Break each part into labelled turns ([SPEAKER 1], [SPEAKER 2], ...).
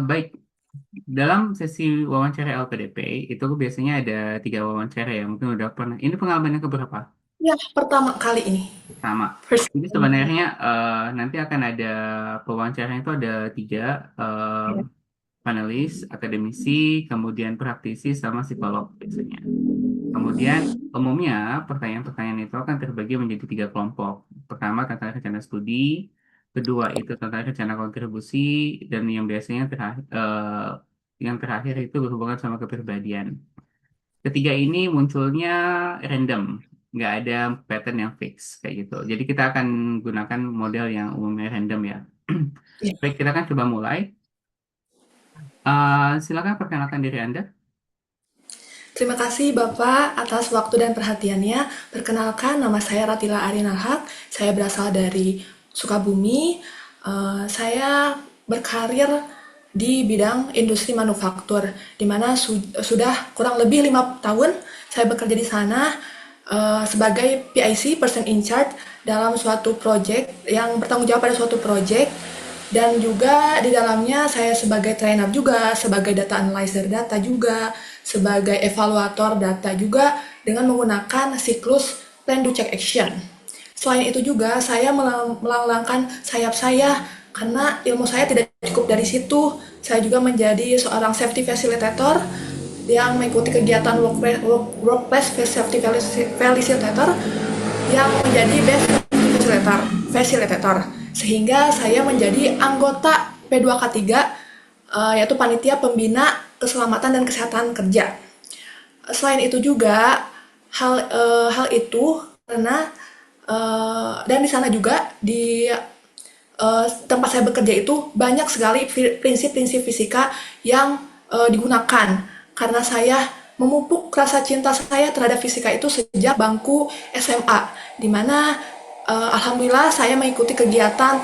[SPEAKER 1] Baik, dalam sesi wawancara LPDP itu biasanya ada 3 wawancara ya. Mungkin udah pernah. Ini pengalaman yang keberapa?
[SPEAKER 2] Ya, pertama kali ini.
[SPEAKER 1] Sama.
[SPEAKER 2] First
[SPEAKER 1] Jadi
[SPEAKER 2] time.
[SPEAKER 1] sebenarnya nanti akan ada pewawancara itu ada 3 eh,
[SPEAKER 2] Ya.
[SPEAKER 1] panelis, akademisi, kemudian praktisi sama psikolog biasanya. Kemudian umumnya pertanyaan-pertanyaan itu akan terbagi menjadi 3 kelompok. Pertama tentang rencana studi, kedua itu tentang rencana kontribusi, dan yang terakhir itu berhubungan sama kepribadian. Ketiga ini munculnya random, nggak ada pattern yang fix kayak gitu. Jadi kita akan gunakan model yang umumnya random ya.
[SPEAKER 2] Ya.
[SPEAKER 1] Baik, kita akan coba mulai. Silakan perkenalkan diri Anda.
[SPEAKER 2] Terima kasih Bapak atas waktu dan perhatiannya. Perkenalkan, nama saya Ratila Arinalhak. Saya berasal dari Sukabumi. Saya berkarir di bidang industri manufaktur, di mana sudah kurang lebih 5 tahun saya bekerja di sana sebagai PIC (Person in Charge) dalam suatu project yang bertanggung jawab pada suatu project, dan juga di dalamnya saya sebagai trainer juga, sebagai data analyzer data juga, sebagai evaluator data juga dengan menggunakan siklus plan do check action. Selain itu juga saya melanglang sayap saya karena ilmu saya tidak cukup dari situ. Saya juga menjadi seorang safety facilitator yang mengikuti kegiatan workplace safety facilitator yang menjadi best facilitator, sehingga saya menjadi anggota P2K3, yaitu panitia pembina keselamatan dan kesehatan kerja. Selain itu juga hal itu karena dan di sana juga di tempat saya bekerja itu banyak sekali prinsip-prinsip fisika yang digunakan karena saya memupuk rasa cinta saya terhadap fisika itu sejak bangku SMA, di mana alhamdulillah saya mengikuti kegiatan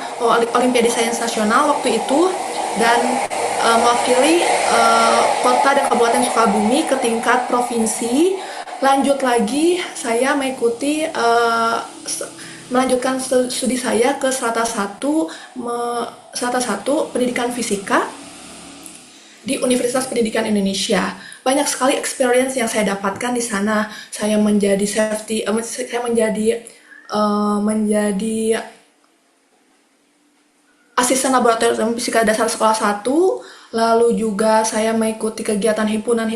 [SPEAKER 2] Olimpiade Sains Nasional waktu itu dan mewakili kota dan kabupaten Sukabumi ke tingkat provinsi. Lanjut lagi saya mengikuti melanjutkan studi saya ke Strata 1 Pendidikan Fisika di Universitas Pendidikan Indonesia. Banyak sekali experience yang saya dapatkan di sana. Saya menjadi saya menjadi asisten laboratorium fisika dasar sekolah 1, lalu juga saya mengikuti kegiatan himpunan,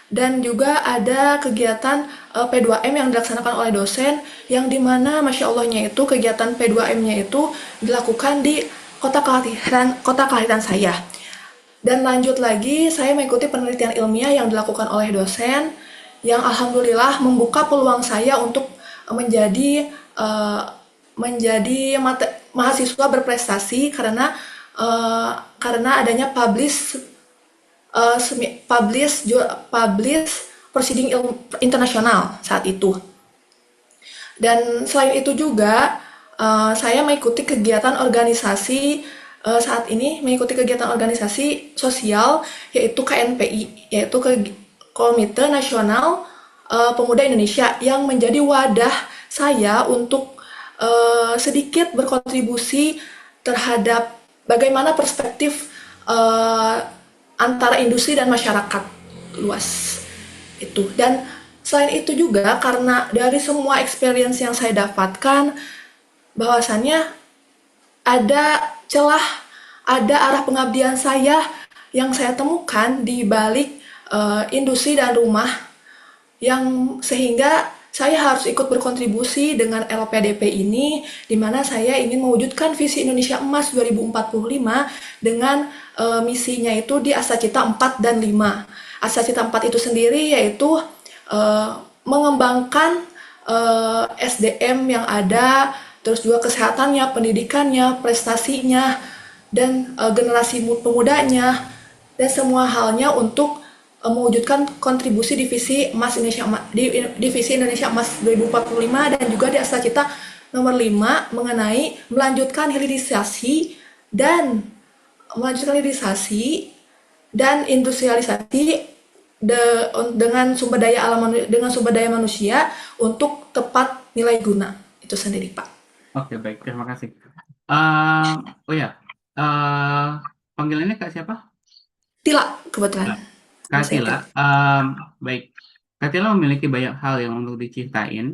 [SPEAKER 2] dan juga ada kegiatan P2M yang dilaksanakan oleh dosen, yang dimana Masya Allahnya itu kegiatan P2M-nya itu dilakukan di kota kelahiran saya. Dan lanjut lagi, saya mengikuti penelitian ilmiah yang dilakukan oleh dosen, yang alhamdulillah membuka peluang saya untuk menjadi uh, menjadi mahasiswa berprestasi karena adanya uh, publish publish proceeding internasional saat itu. Dan selain itu juga saya mengikuti kegiatan organisasi saat ini mengikuti kegiatan organisasi sosial, yaitu KNPI, yaitu Komite Nasional Pemuda Indonesia, yang menjadi wadah saya untuk sedikit berkontribusi terhadap bagaimana perspektif antara industri dan masyarakat luas itu. Dan selain itu juga karena dari semua experience yang saya dapatkan, bahwasannya ada celah, ada arah pengabdian saya yang saya temukan di balik industri dan rumah, yang sehingga saya harus ikut berkontribusi dengan LPDP ini, di mana saya ingin mewujudkan visi Indonesia Emas 2045 dengan misinya itu di Asacita 4 dan 5. Asacita 4 itu sendiri yaitu mengembangkan SDM yang ada, terus juga kesehatannya, pendidikannya, prestasinya, dan generasi pemudanya, dan semua halnya untuk mewujudkan kontribusi divisi Indonesia Emas 2045, dan juga di Asacita nomor 5 mengenai dan melanjutkan hilirisasi dan industrialisasi dengan sumber daya manusia untuk tepat nilai guna itu sendiri, Pak.
[SPEAKER 1] Oke, baik. Terima kasih. Eh, oh ya. eh panggilannya Kak siapa?
[SPEAKER 2] Tila, kebetulan.
[SPEAKER 1] Kak
[SPEAKER 2] Nama saya
[SPEAKER 1] Tila.
[SPEAKER 2] Tila.
[SPEAKER 1] Baik. Kak Tila memiliki banyak hal yang untuk diceritain.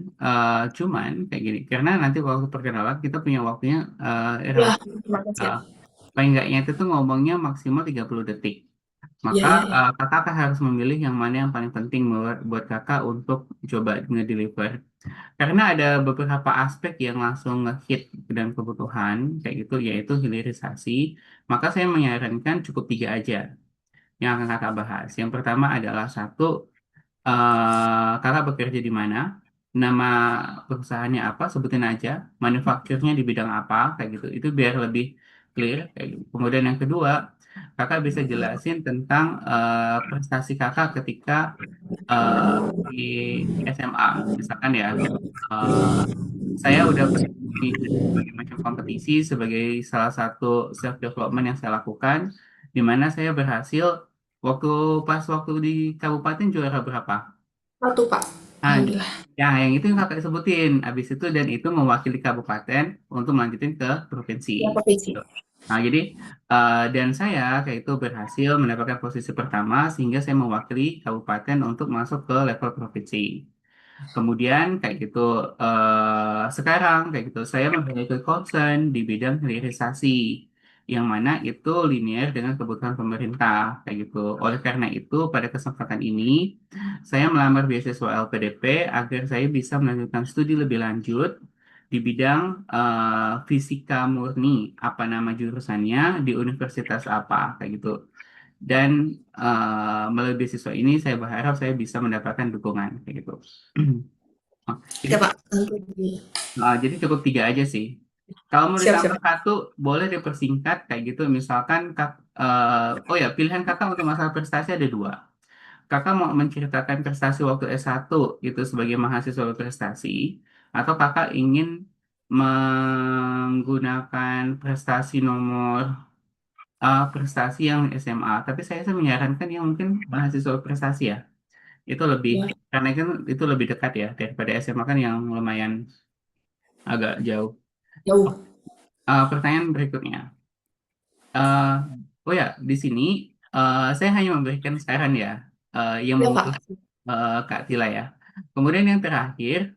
[SPEAKER 1] Cuman kayak gini, karena nanti waktu perkenalan kita punya waktunya
[SPEAKER 2] Ya,
[SPEAKER 1] relatif.
[SPEAKER 2] terima kasih ya.
[SPEAKER 1] eh, Paling enggaknya itu tuh ngomongnya maksimal 30 detik.
[SPEAKER 2] Iya,
[SPEAKER 1] Maka
[SPEAKER 2] iya, iya.
[SPEAKER 1] kakak harus memilih yang mana yang paling penting buat kakak untuk coba nge-deliver. Karena ada beberapa aspek yang langsung nge-hit dan kebutuhan, kayak gitu, yaitu hilirisasi. Maka saya menyarankan cukup tiga aja yang akan kakak bahas. Yang pertama adalah satu, kakak bekerja di mana, nama perusahaannya apa, sebutin aja, manufakturnya di bidang apa, kayak gitu. Itu biar lebih clear. Kayak gitu. Kemudian yang kedua, kakak bisa jelasin tentang prestasi kakak ketika eh, di SMA, misalkan ya. eh, saya udah pernah ikut berbagai macam kompetisi sebagai salah satu self development yang saya lakukan, di mana saya berhasil waktu waktu di kabupaten juara berapa?
[SPEAKER 2] Satu, Pak.
[SPEAKER 1] Ah,
[SPEAKER 2] Alhamdulillah.
[SPEAKER 1] ya, yang itu yang kakak sebutin. Habis itu dan itu mewakili kabupaten untuk melanjutin ke provinsi.
[SPEAKER 2] Ya, provinsi.
[SPEAKER 1] Nah, jadi dan saya kayak itu berhasil mendapatkan posisi pertama sehingga saya mewakili kabupaten untuk masuk ke level provinsi. Kemudian kayak gitu sekarang kayak gitu saya memiliki concern di bidang hilirisasi yang mana itu linear dengan kebutuhan pemerintah kayak gitu. Oleh karena itu pada kesempatan ini saya melamar beasiswa LPDP agar saya bisa melanjutkan studi lebih lanjut di bidang fisika murni apa nama jurusannya di universitas apa kayak gitu. Dan melalui beasiswa ini saya berharap saya bisa mendapatkan dukungan kayak gitu. Oh, jadi,
[SPEAKER 2] Ya, Pak. Nanti.
[SPEAKER 1] jadi cukup tiga aja sih. Kalau mau
[SPEAKER 2] Siap,
[SPEAKER 1] ditambah
[SPEAKER 2] siap.
[SPEAKER 1] satu, boleh dipersingkat kayak gitu. Misalkan, oh ya, pilihan kakak untuk masalah prestasi ada dua. Kakak mau menceritakan prestasi waktu S1 itu sebagai mahasiswa berprestasi, atau kakak ingin menggunakan prestasi nomor prestasi yang SMA. Tapi saya menyarankan yang mungkin mahasiswa berprestasi ya. Itu lebih,
[SPEAKER 2] Ya,
[SPEAKER 1] karena kan itu lebih dekat ya daripada SMA kan yang lumayan agak jauh.
[SPEAKER 2] jauh.
[SPEAKER 1] Pertanyaan berikutnya. Eh, oh ya, di sini saya hanya memberikan saran ya, yang
[SPEAKER 2] Ya,
[SPEAKER 1] menurut
[SPEAKER 2] Pak.
[SPEAKER 1] Kak Tila ya. Kemudian yang terakhir,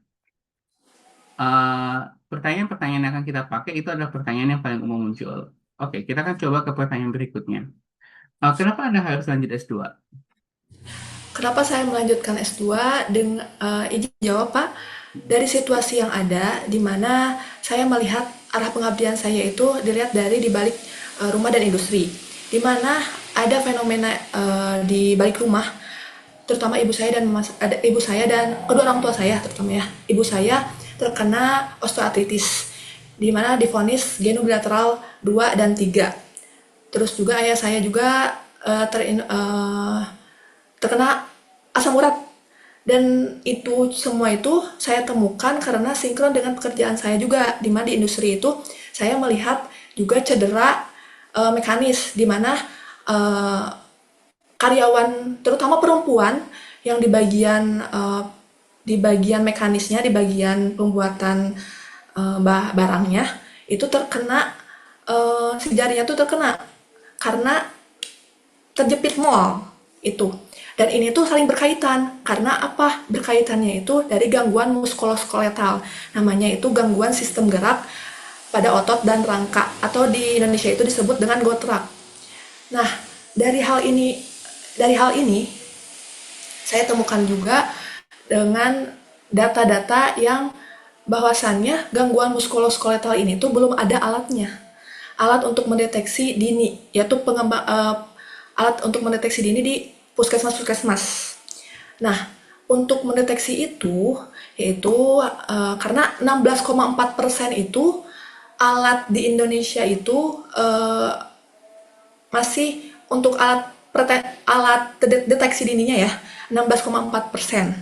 [SPEAKER 1] pertanyaan-pertanyaan yang akan kita pakai itu adalah pertanyaan yang paling umum muncul. Oke, kita akan coba ke pertanyaan berikutnya. Kenapa Anda harus lanjut S2?
[SPEAKER 2] Kenapa saya melanjutkan S2 dengan izin jawab, Pak? Dari situasi yang ada, di mana saya melihat arah pengabdian saya itu dilihat dari di balik rumah dan industri, di mana ada fenomena di balik rumah, terutama ibu saya dan kedua orang tua saya, terutama ya ibu saya terkena osteoartritis, di mana divonis genu bilateral 2 dan 3. Terus juga ayah saya juga terkena asam urat, dan itu semua itu saya temukan karena sinkron dengan pekerjaan saya juga, di mana di industri itu saya melihat juga cedera mekanis, di mana eh, karyawan terutama perempuan yang di bagian mekanisnya, di bagian pembuatan barangnya itu terkena, si jarinya tuh terkena karena terjepit mall itu. Dan ini tuh saling berkaitan. Karena apa? Berkaitannya itu dari gangguan muskuloskeletal. Namanya itu gangguan sistem gerak pada otot dan rangka, atau di Indonesia itu disebut dengan gotrak. Nah, dari hal ini dari hal ini saya temukan juga dengan data-data yang bahwasannya gangguan muskuloskeletal ini tuh belum ada alatnya. Alat untuk mendeteksi dini, yaitu alat untuk mendeteksi dini di puskesmas-puskesmas. Nah, untuk mendeteksi itu, yaitu karena 16,4% itu alat di Indonesia itu masih untuk alat deteksi dininya ya, 16,4%.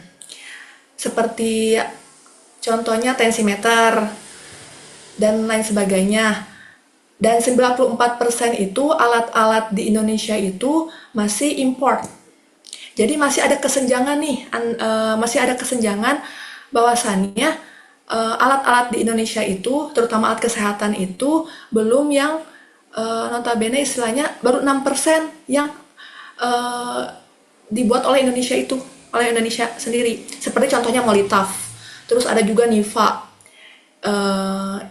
[SPEAKER 2] Seperti contohnya tensimeter dan lain sebagainya. Dan 94% itu alat-alat di Indonesia itu masih import. Jadi masih ada kesenjangan nih, masih ada kesenjangan bahwasannya alat-alat di Indonesia itu, terutama alat kesehatan itu belum yang notabene istilahnya baru 6% yang eh, dibuat oleh Indonesia itu, oleh Indonesia sendiri. Seperti contohnya Molitaf. Terus ada juga Niva.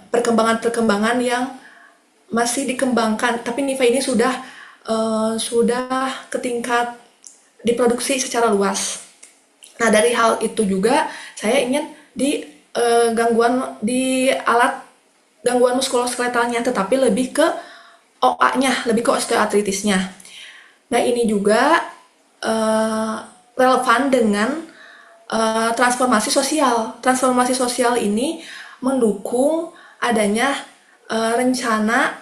[SPEAKER 2] Perkembangan-perkembangan yang masih dikembangkan, tapi Niva ini sudah ke tingkat diproduksi secara luas. Nah, dari hal itu juga saya ingin di di alat gangguan muskuloskeletalnya, tetapi lebih ke OA-nya, lebih ke osteoartritisnya. Nah, ini juga eh, relevan dengan transformasi sosial. Transformasi sosial ini mendukung adanya rencana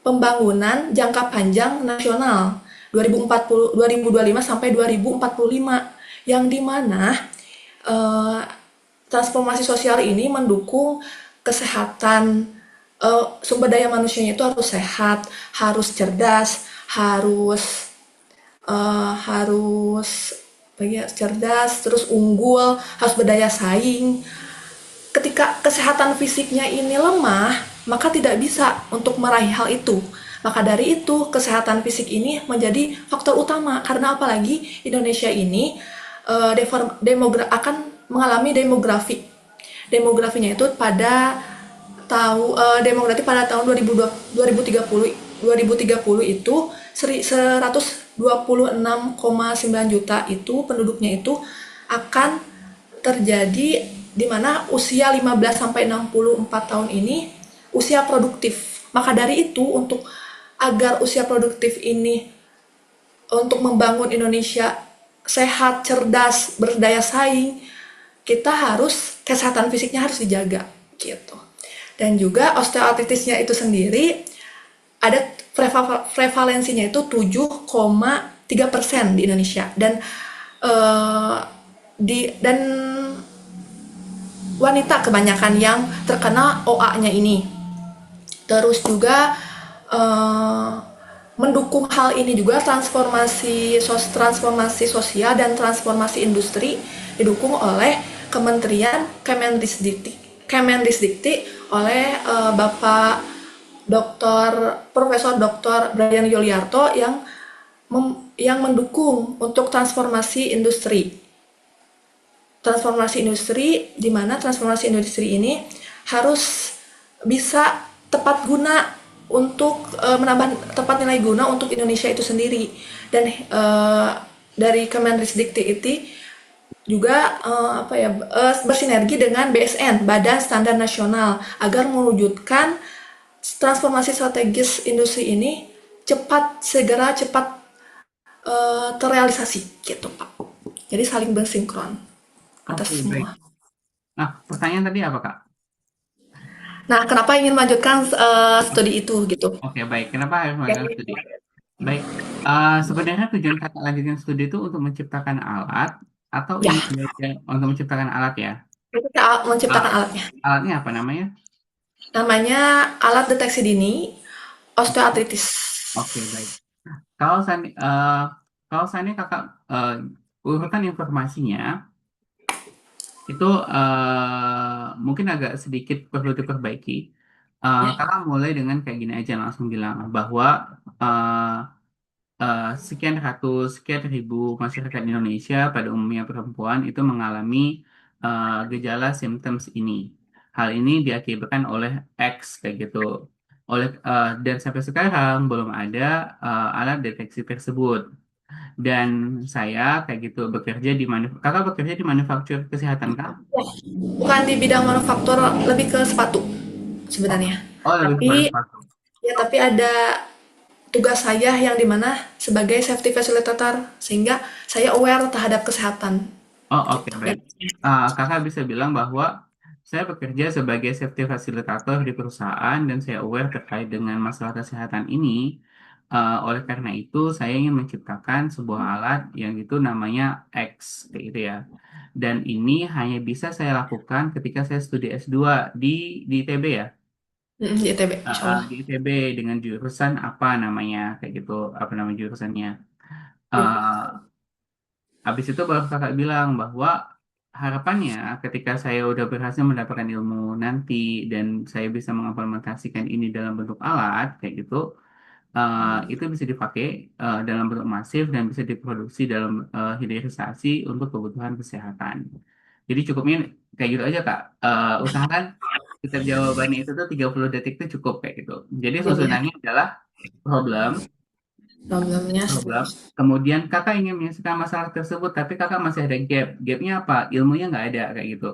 [SPEAKER 2] pembangunan jangka panjang nasional 2025 sampai 2045, yang dimana eh, transformasi sosial ini mendukung kesehatan, sumber daya manusianya itu harus sehat, harus cerdas, harus cerdas, terus unggul, harus berdaya saing. Ketika kesehatan fisiknya ini lemah, maka tidak bisa untuk meraih hal itu. Maka dari itu, kesehatan fisik ini menjadi faktor utama, karena apalagi Indonesia ini akan mengalami demografi. Demografinya itu demografi pada tahun 2030 itu 126,9 juta itu penduduknya itu akan terjadi, di mana usia 15 sampai 64 tahun ini usia produktif. Maka dari itu, agar usia produktif ini, untuk membangun Indonesia sehat, cerdas, berdaya saing, kita harus kesehatan fisiknya harus dijaga gitu. Dan juga osteoartritisnya itu sendiri ada prevalensinya itu 7,3% di Indonesia, dan eh, dan wanita kebanyakan yang terkena OA-nya ini. Terus juga eh, mendukung hal ini juga transformasi sosial dan transformasi industri didukung oleh Kementerian Kemendisdikti oleh Bapak Profesor Dr. Brian Yuliarto yang mendukung untuk transformasi industri, di mana transformasi industri ini harus bisa tepat guna untuk menambah tepat nilai guna untuk Indonesia itu sendiri. Dan dari Kemendikbud itu juga bersinergi dengan BSN, Badan Standar Nasional, agar mewujudkan transformasi strategis industri ini cepat terrealisasi gitu Pak. Jadi saling bersinkron
[SPEAKER 1] Oke,
[SPEAKER 2] atas
[SPEAKER 1] baik.
[SPEAKER 2] semua.
[SPEAKER 1] Nah, pertanyaan tadi apa, Kak?
[SPEAKER 2] Nah, kenapa ingin melanjutkan studi itu gitu?
[SPEAKER 1] Oke, baik. Kenapa harus
[SPEAKER 2] Ya,
[SPEAKER 1] melakukan studi? Baik. Sebenarnya tujuan kakak lanjutkan studi itu untuk menciptakan alat atau
[SPEAKER 2] ya,
[SPEAKER 1] ingin belajar untuk menciptakan alat ya?
[SPEAKER 2] kita menciptakan
[SPEAKER 1] Ah,
[SPEAKER 2] alatnya.
[SPEAKER 1] alatnya apa namanya?
[SPEAKER 2] Namanya alat deteksi dini osteoartritis.
[SPEAKER 1] Oke, baik. Kalau saya, kalau saya kakak urutan informasinya itu mungkin agak sedikit perlu diperbaiki.
[SPEAKER 2] Ya.
[SPEAKER 1] Kakak mulai dengan kayak gini aja langsung bilang bahwa eh, sekian ratus, sekian ribu masyarakat Indonesia pada umumnya perempuan itu mengalami gejala symptoms ini. Hal ini diakibatkan oleh X kayak gitu. Dan sampai sekarang belum ada alat deteksi tersebut. Dan saya kayak gitu kakak bekerja di manufaktur kesehatan kah?
[SPEAKER 2] Bukan di bidang manufaktur, lebih ke sepatu
[SPEAKER 1] Oh,
[SPEAKER 2] sebenarnya.
[SPEAKER 1] oh lebih ke
[SPEAKER 2] Tapi
[SPEAKER 1] manufaktur.
[SPEAKER 2] tapi ada tugas saya yang dimana sebagai safety facilitator, sehingga saya aware terhadap kesehatan
[SPEAKER 1] Oh, oke,
[SPEAKER 2] gitu.
[SPEAKER 1] baik. Kakak bisa bilang bahwa saya bekerja sebagai safety facilitator di perusahaan dan saya aware terkait dengan masalah kesehatan ini. Oleh karena itu, saya ingin menciptakan sebuah alat yang itu namanya X, kayak gitu ya. Dan ini hanya bisa saya lakukan ketika saya studi S2 di ITB ya.
[SPEAKER 2] Di ITB, insya Allah.
[SPEAKER 1] Di ITB dengan jurusan apa namanya, kayak gitu, apa nama jurusannya.
[SPEAKER 2] Ya.
[SPEAKER 1] Eh, Habis itu baru kakak bilang bahwa harapannya ketika saya udah berhasil mendapatkan ilmu nanti dan saya bisa mengimplementasikan ini dalam bentuk alat kayak gitu, itu bisa dipakai dalam bentuk masif dan bisa diproduksi dalam hilirisasi untuk kebutuhan kesehatan. Jadi cukupnya kayak gitu aja Kak. Usahakan setiap jawabannya itu tuh 30 detik itu cukup kayak gitu. Jadi
[SPEAKER 2] Iya, ya.
[SPEAKER 1] susunannya adalah problem,
[SPEAKER 2] Problemnya
[SPEAKER 1] problem.
[SPEAKER 2] terus.
[SPEAKER 1] Kemudian kakak ingin menyelesaikan masalah tersebut, tapi kakak masih ada gap. Gapnya apa? Ilmunya nggak ada kayak gitu.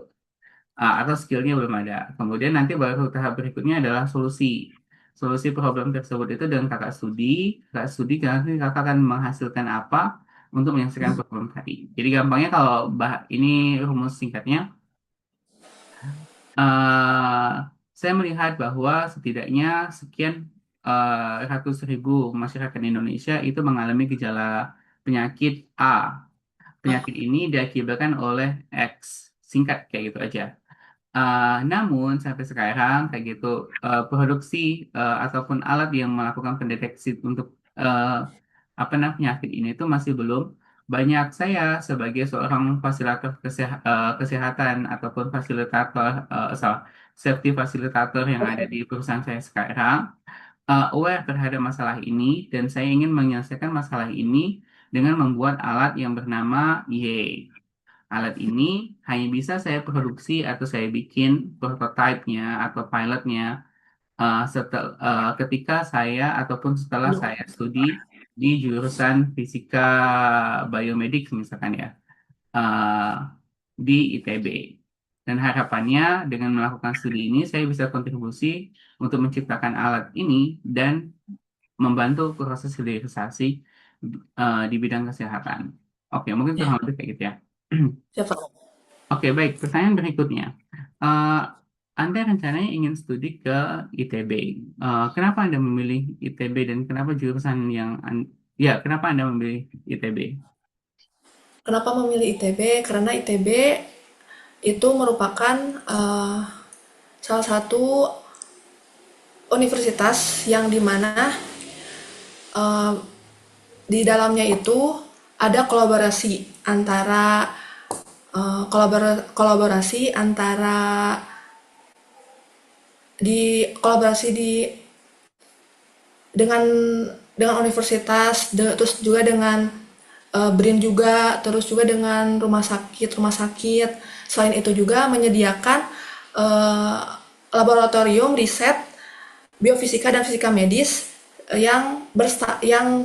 [SPEAKER 1] Atau skillnya belum ada. Kemudian nanti baru tahap berikutnya adalah solusi. Solusi problem tersebut itu dengan kakak studi nanti kakak akan menghasilkan apa untuk menyelesaikan problem tadi. Jadi gampangnya kalau ini rumus singkatnya, eh, saya melihat bahwa setidaknya sekian ratus ribu masyarakat Indonesia itu mengalami gejala penyakit A. Penyakit ini diakibatkan oleh X. Singkat kayak gitu aja. Namun sampai sekarang kayak gitu produksi ataupun alat yang melakukan pendeteksi untuk eh, apa namanya penyakit ini itu masih belum banyak. Saya sebagai seorang fasilitator kesehatan ataupun fasilitator salah safety fasilitator yang ada di perusahaan saya sekarang aware terhadap masalah ini dan saya ingin menyelesaikan masalah ini dengan membuat alat yang bernama Y. Alat ini hanya bisa saya produksi atau saya bikin prototipe-nya atau pilotnya ketika saya ataupun setelah saya studi di jurusan fisika biomedik misalkan ya eh, di ITB. Dan harapannya dengan melakukan studi ini saya bisa kontribusi untuk menciptakan alat ini dan membantu proses hilirisasi di bidang kesehatan. Oke, mungkin
[SPEAKER 2] Ya,
[SPEAKER 1] kurang lebih kayak gitu ya.
[SPEAKER 2] siapa?
[SPEAKER 1] Oke, baik. Pertanyaan berikutnya. Eh, Anda rencananya ingin studi ke ITB. Kenapa Anda memilih ITB dan kenapa jurusan ya, kenapa Anda memilih ITB?
[SPEAKER 2] Kenapa memilih ITB? Karena ITB itu merupakan salah satu universitas yang dimana eh, di dalamnya itu ada kolaborasi antara kolaborasi antara kolaborasi dengan universitas, terus juga dengan BRIN juga, terus juga dengan rumah sakit. Selain itu juga menyediakan eh, laboratorium riset biofisika dan fisika medis yang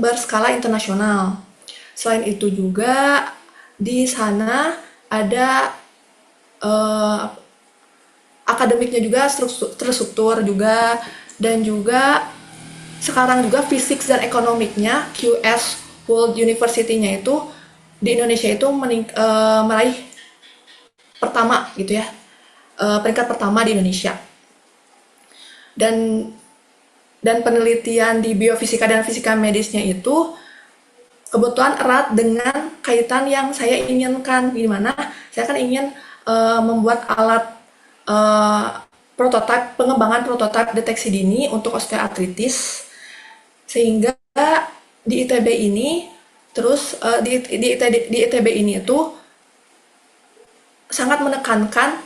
[SPEAKER 2] berskala internasional. Selain itu juga di sana ada eh, akademiknya juga terstruktur juga, dan juga sekarang juga fisik dan ekonomiknya QS World University-nya itu di Indonesia itu meraih pertama gitu ya, peringkat pertama di Indonesia. Dan penelitian di biofisika dan fisika medisnya itu kebetulan erat dengan kaitan yang saya inginkan, di mana saya kan ingin membuat alat uh, pengembangan prototipe deteksi dini untuk osteoartritis, sehingga di ITB ini terus di ITB ini itu sangat menekankan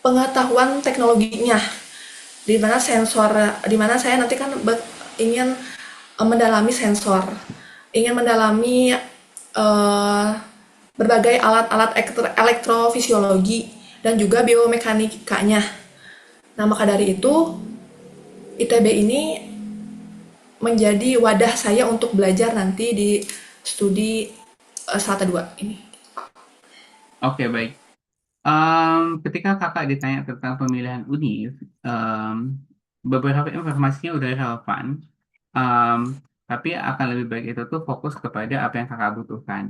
[SPEAKER 2] pengetahuan teknologinya, di mana saya nanti kan ingin mendalami sensor, ingin mendalami uh, berbagai alat-alat elektrofisiologi dan juga biomekanikanya. Nah, maka dari itu ITB ini menjadi wadah saya untuk belajar nanti di studi Strata 2 ini.
[SPEAKER 1] Oke, baik. Ketika kakak ditanya tentang pemilihan univ, beberapa informasinya udah relevan, Em, tapi akan lebih baik itu tuh fokus kepada apa yang kakak butuhkan.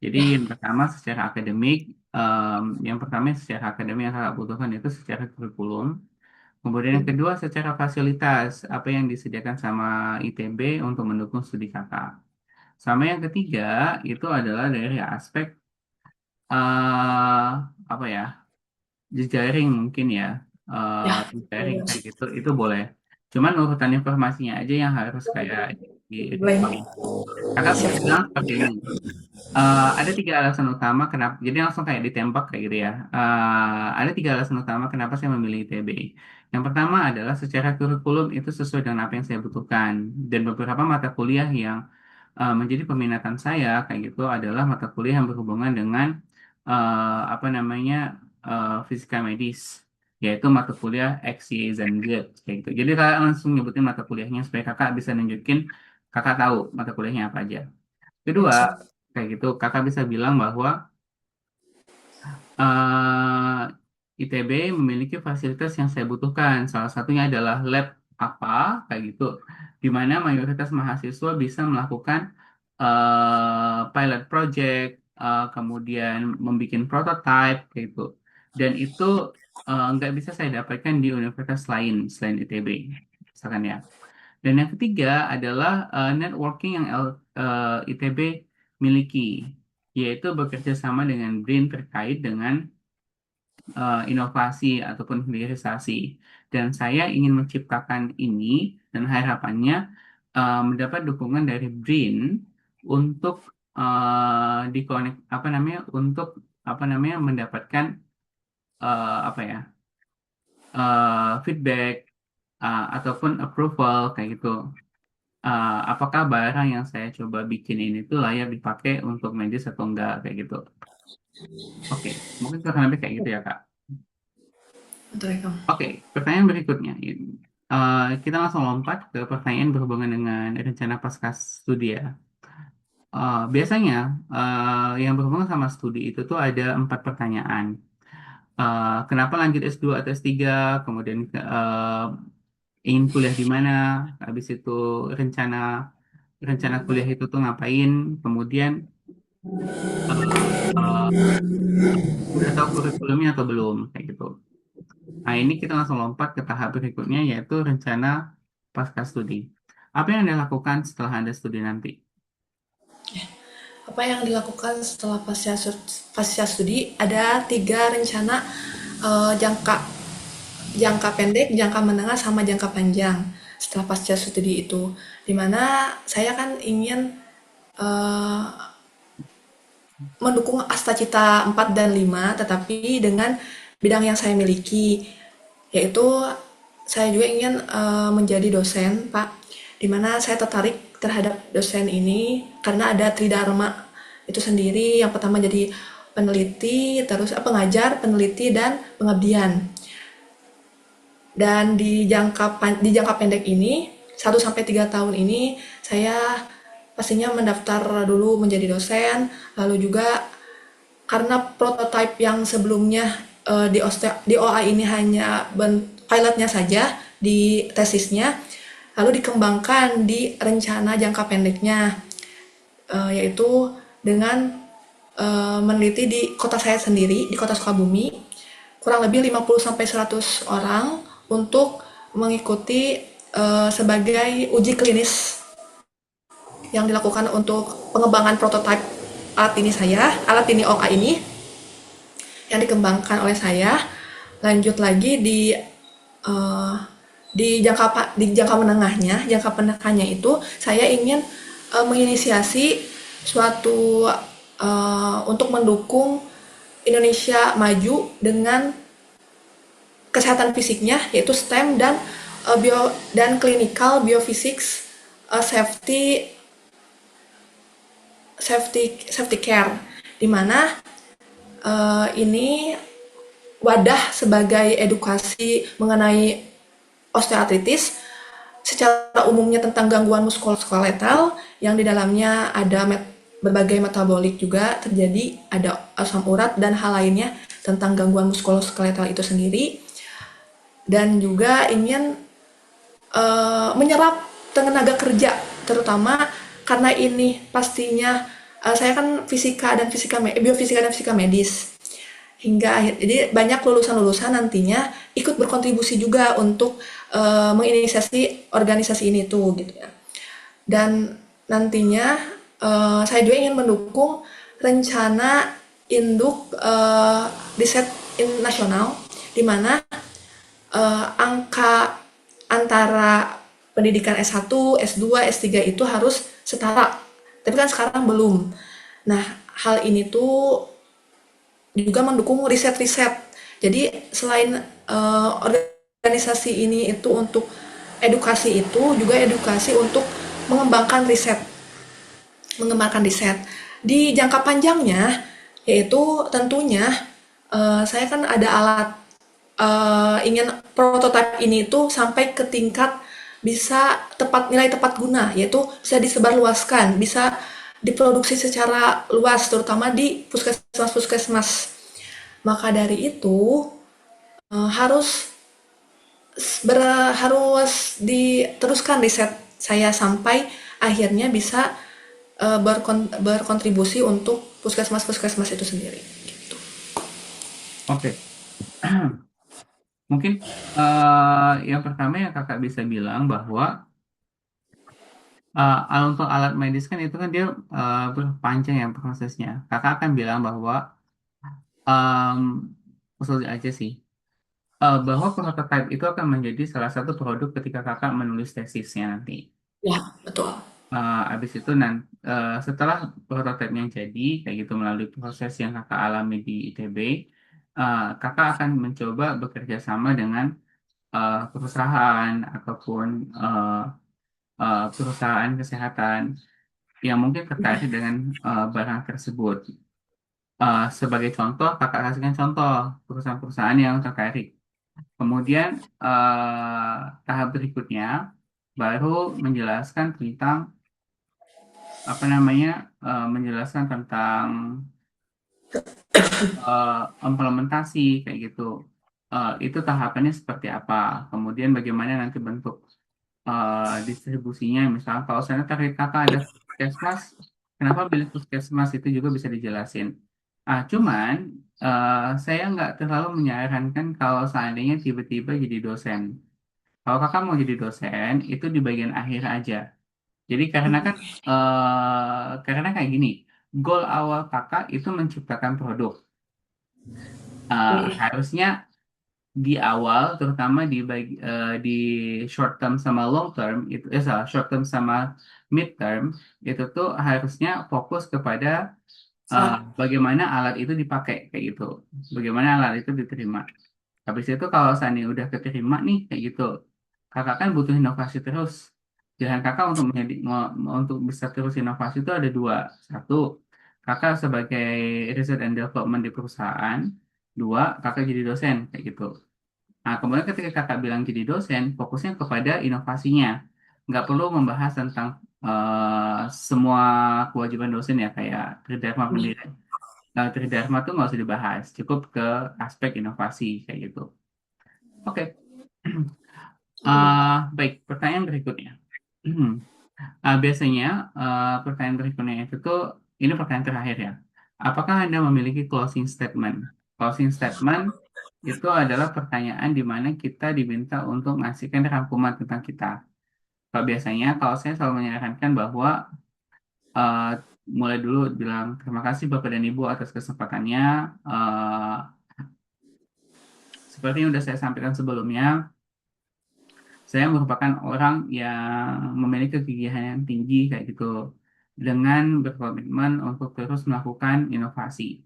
[SPEAKER 1] Jadi
[SPEAKER 2] Ya,
[SPEAKER 1] yang pertama secara akademik yang kakak butuhkan itu secara kurikulum. Kemudian yang kedua secara fasilitas, apa yang disediakan sama ITB untuk mendukung studi kakak. Sama yang ketiga itu adalah dari aspek eh apa ya, jejaring mungkin ya,
[SPEAKER 2] ya,
[SPEAKER 1] jejaring kayak gitu itu boleh. Cuman urutan informasinya aja yang harus kayak di
[SPEAKER 2] Baik.
[SPEAKER 1] Jepang. Kakak bisa
[SPEAKER 2] Siap.
[SPEAKER 1] bilang seperti ini. Ada tiga alasan utama kenapa, jadi langsung kayak ditembak kayak gitu ya. Ada tiga alasan utama kenapa saya memilih ITB. Yang pertama adalah secara kurikulum itu sesuai dengan apa yang saya butuhkan. Dan beberapa mata kuliah yang menjadi peminatan saya kayak gitu adalah mata kuliah yang berhubungan dengan apa namanya fisika medis, yaitu mata kuliah X, Y, dan Z kayak gitu. Jadi kakak langsung nyebutin mata kuliahnya supaya kakak bisa nunjukin kakak tahu mata kuliahnya apa aja. Kedua,
[SPEAKER 2] Siap.
[SPEAKER 1] kayak gitu, kakak bisa bilang bahwa eh, ITB memiliki fasilitas yang saya butuhkan. Salah satunya adalah lab apa, kayak gitu, di mana mayoritas mahasiswa bisa melakukan pilot project, kemudian membuat prototype, kayak gitu. Dan itu nggak bisa saya dapatkan di universitas lain selain ITB, misalkan ya. Dan yang ketiga adalah networking yang ITB miliki, yaitu bekerja sama dengan BRIN terkait dengan inovasi ataupun hilirisasi. Dan saya ingin menciptakan ini dan harapannya mendapat dukungan dari BRIN untuk dikonek apa namanya untuk apa namanya mendapatkan apa ya feedback ataupun approval kayak gitu. Apakah barang yang saya coba bikin ini tuh layak dipakai untuk medis atau enggak kayak gitu. Oke, mungkin kurang lebih kayak gitu ya Kak.
[SPEAKER 2] Untuk rekam.
[SPEAKER 1] Oke, pertanyaan berikutnya. Kita langsung lompat ke pertanyaan berhubungan dengan rencana pasca studi ya. Biasanya yang berhubungan sama studi itu tuh ada 4 pertanyaan. Kenapa lanjut S2 atau S3? Kemudian ingin kuliah di mana? Habis itu rencana rencana kuliah itu tuh ngapain? Kemudian eh, udah tahu kurikulumnya atau belum kayak gitu. Nah, ini kita langsung lompat ke tahap berikutnya yaitu rencana pasca studi. Apa yang Anda lakukan setelah Anda studi nanti?
[SPEAKER 2] Apa yang dilakukan setelah pasca studi? Ada tiga rencana jangka jangka pendek, jangka menengah, sama jangka panjang setelah pasca studi itu. Dimana saya kan ingin eh, mendukung Asta Cita 4 dan 5, tetapi dengan bidang yang saya miliki, yaitu saya juga ingin menjadi dosen, Pak. Dimana saya tertarik terhadap dosen ini karena ada tridharma itu sendiri. Yang pertama jadi peneliti, terus pengajar, peneliti, dan pengabdian. Dan di jangka pendek ini 1 sampai 3 tahun ini saya pastinya mendaftar dulu menjadi dosen, lalu juga karena prototipe yang sebelumnya di OA ini hanya pilotnya saja di tesisnya, lalu dikembangkan di rencana jangka pendeknya, yaitu dengan meneliti di kota saya sendiri, di kota Sukabumi, kurang lebih 50 sampai 100 orang untuk mengikuti sebagai uji klinis yang dilakukan untuk pengembangan prototipe alat ini OA ini yang dikembangkan oleh saya. Lanjut lagi eh, di jangka menengahnya, jangka menengahnya itu saya ingin menginisiasi suatu untuk mendukung Indonesia maju dengan kesehatan fisiknya, yaitu STEM dan bio dan clinical biophysics safety safety care, di mana ini wadah sebagai edukasi mengenai osteoartritis secara umumnya tentang gangguan muskuloskeletal yang di dalamnya ada berbagai metabolik juga terjadi, ada asam urat dan hal lainnya tentang gangguan muskuloskeletal itu sendiri. Dan juga ingin menyerap tenaga kerja, terutama karena ini pastinya saya kan biofisika dan fisika medis hingga akhir, jadi banyak lulusan-lulusan nantinya ikut berkontribusi juga untuk menginisiasi organisasi ini tuh gitu ya. Dan nantinya saya juga ingin mendukung rencana induk riset nasional, di mana angka antara pendidikan S1, S2, S3 itu harus setara. Tapi kan sekarang belum. Nah, hal ini tuh juga mendukung riset-riset. Jadi selain organisasi ini itu untuk edukasi itu juga edukasi untuk mengembangkan riset, mengembangkan riset. Di jangka panjangnya yaitu tentunya saya kan ada alat ingin prototipe ini itu sampai ke tingkat bisa nilai tepat guna, yaitu bisa disebarluaskan, bisa diproduksi secara luas, terutama di puskesmas-puskesmas. Maka dari itu harus harus diteruskan riset saya sampai akhirnya bisa berkontribusi untuk puskesmas-puskesmas itu sendiri. Gitu.
[SPEAKER 1] Oke. Mungkin yang pertama yang kakak bisa bilang bahwa untuk alat medis kan itu kan dia berpanjang ya prosesnya. Kakak akan bilang bahwa um, usul aja sih bahwa prototype itu akan menjadi salah satu produk ketika kakak menulis tesisnya nanti.
[SPEAKER 2] Ya, betul.
[SPEAKER 1] Habis itu setelah prototipe yang jadi kayak gitu melalui proses yang kakak alami di ITB, kakak akan mencoba bekerja sama dengan perusahaan ataupun perusahaan kesehatan yang mungkin terkait dengan barang tersebut. Sebagai contoh, kakak kasihkan contoh perusahaan-perusahaan yang terkait. Kemudian tahap berikutnya baru menjelaskan tentang apa namanya menjelaskan tentang eh, implementasi kayak gitu. Itu tahapannya seperti apa. Kemudian bagaimana nanti bentuk distribusinya. Misalnya kalau saya tarik kata ada puskesmas, kenapa pilih puskesmas itu juga bisa dijelasin. Cuman saya nggak terlalu menyarankan kalau seandainya tiba-tiba jadi dosen. Kalau kakak mau jadi dosen, itu di bagian akhir aja. Jadi karena kayak gini, goal awal kakak itu menciptakan produk. Harusnya di awal, terutama di short term sama long term itu salah short term sama mid term itu tuh harusnya fokus kepada bagaimana alat itu dipakai kayak gitu, bagaimana alat itu diterima. Habis itu kalau seandainya udah keterima nih kayak gitu, kakak kan butuh inovasi terus. Jalan kakak untuk bisa terus inovasi itu ada dua. Satu, kakak sebagai research and development di perusahaan. Dua, kakak jadi dosen kayak gitu. Nah, kemudian ketika kakak bilang jadi dosen, fokusnya kepada inovasinya. Nggak perlu membahas tentang semua kewajiban dosen ya, kayak Tridharma pendiri. Tridharma tuh nggak usah dibahas, cukup ke aspek inovasi kayak gitu. Oke. Baik, pertanyaan berikutnya. Biasanya pertanyaan berikutnya itu tuh, ini pertanyaan terakhir ya. Apakah Anda memiliki closing statement? Closing statement itu adalah pertanyaan di mana kita diminta untuk ngasihkan rangkuman tentang kita. Biasanya, kalau saya selalu menyarankan bahwa eh, mulai dulu bilang terima kasih Bapak dan Ibu atas kesempatannya. Eh, Seperti yang sudah saya sampaikan sebelumnya, saya merupakan orang yang memiliki kegigihan yang tinggi kayak gitu dengan berkomitmen untuk terus melakukan inovasi.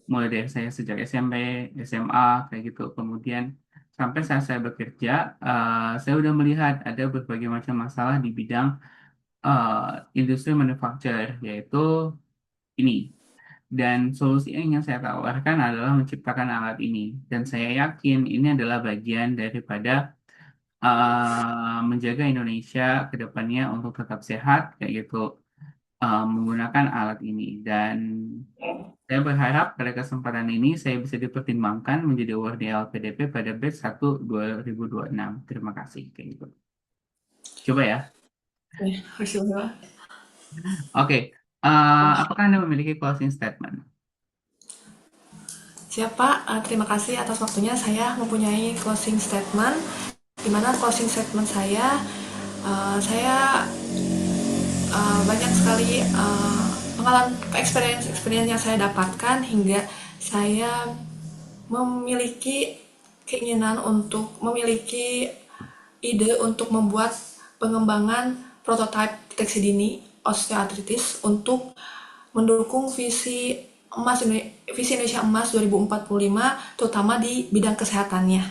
[SPEAKER 1] Mulai dari saya sejak SMP, SMA kayak gitu. Kemudian sampai saat saya bekerja, saya udah melihat ada berbagai macam masalah di bidang industri manufaktur yaitu ini. Dan solusi yang ingin saya tawarkan adalah menciptakan alat ini. Dan saya yakin ini adalah bagian daripada menjaga Indonesia ke depannya untuk tetap sehat kayak gitu menggunakan alat ini dan saya berharap pada kesempatan ini saya bisa dipertimbangkan menjadi award LPDP pada batch 1 2026. Terima kasih kayak gitu. Coba ya. Oke. Apakah Anda memiliki closing statement?
[SPEAKER 2] Siapa? Terima kasih atas waktunya. Saya mempunyai closing statement, di mana closing statement saya banyak sekali pengalaman experience yang saya dapatkan hingga saya memiliki keinginan untuk memiliki ide untuk membuat pengembangan prototipe deteksi dini osteoartritis untuk mendukung visi Indonesia Emas 2045 terutama di bidang kesehatannya.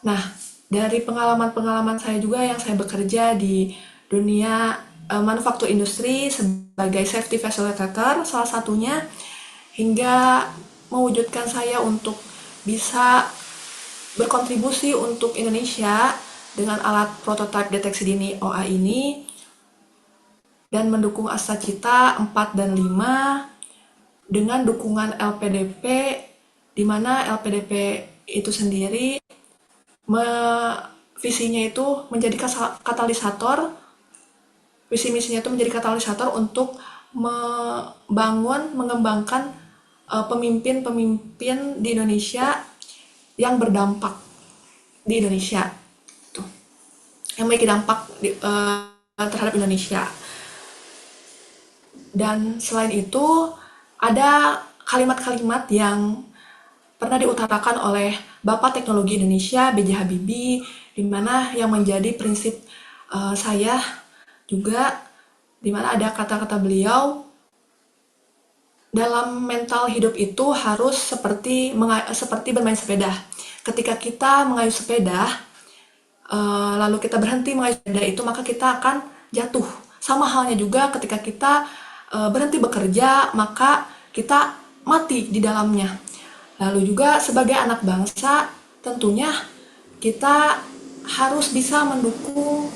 [SPEAKER 2] Nah, dari pengalaman-pengalaman saya juga yang saya bekerja di dunia manufaktur industri sebagai safety facilitator salah satunya hingga mewujudkan saya untuk bisa berkontribusi untuk Indonesia dengan alat prototipe deteksi dini OA ini dan mendukung Astacita 4 dan 5 dengan dukungan LPDP di mana LPDP itu sendiri visinya itu menjadi katalisator, visi misinya itu menjadi katalisator untuk membangun, mengembangkan pemimpin-pemimpin di Indonesia yang berdampak di Indonesia, tuh, yang memiliki dampak terhadap Indonesia. Dan selain itu ada kalimat-kalimat yang pernah diutarakan oleh Bapak Teknologi Indonesia B.J. Habibie, di mana yang menjadi prinsip saya juga, di mana ada kata-kata beliau dalam mental hidup itu harus seperti bermain sepeda. Ketika kita mengayuh sepeda, lalu kita berhenti mengayuh sepeda itu, maka kita akan jatuh. Sama halnya juga ketika kita berhenti bekerja, maka kita mati di dalamnya. Lalu juga sebagai anak bangsa, tentunya kita harus bisa mendukung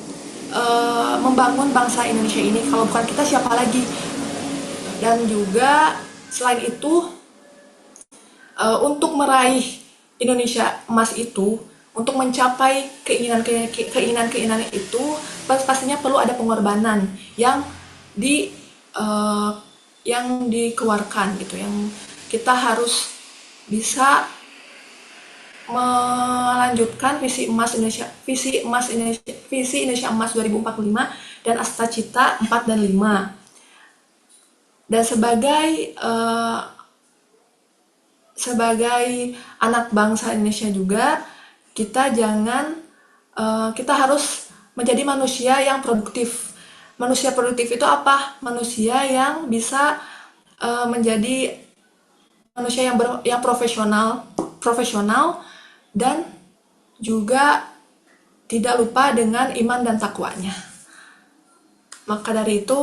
[SPEAKER 2] membangun bangsa Indonesia ini. Kalau bukan kita siapa lagi? Dan juga selain itu untuk meraih Indonesia emas itu, untuk mencapai keinginan itu pastinya perlu ada pengorbanan yang di uh, yang dikeluarkan gitu, yang kita harus bisa melanjutkan visi Indonesia Emas 2045 dan Astacita 4 dan 5. Dan sebagai anak bangsa Indonesia juga, kita harus menjadi manusia yang produktif. Manusia produktif itu apa? Manusia yang bisa menjadi manusia yang profesional dan juga tidak lupa dengan iman dan takwanya. Maka dari itu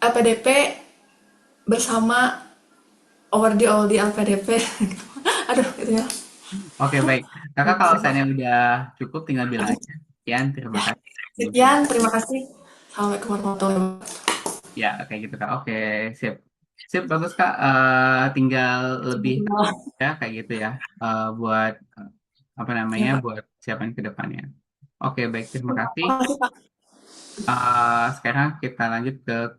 [SPEAKER 2] LPDP bersama all the LPDP. Aduh, itu ya.
[SPEAKER 1] Oke, baik. Kakak kalau misalnya udah cukup tinggal bilang aja. Sekian, terima
[SPEAKER 2] Ya,
[SPEAKER 1] kasih.
[SPEAKER 2] sekian, terima kasih. Assalamualaikum warahmatullahi wabarakatuh.
[SPEAKER 1] Ya, kayak gitu Kak. Oke, sip. Sip, bagus Kak. Tinggal lebih ya kayak gitu ya. Buat apa
[SPEAKER 2] Ya,
[SPEAKER 1] namanya?
[SPEAKER 2] Pak.
[SPEAKER 1] Buat siapin ke depannya. Oke, baik. Terima kasih.
[SPEAKER 2] Terima kasih, Pak.
[SPEAKER 1] Sekarang kita lanjut ke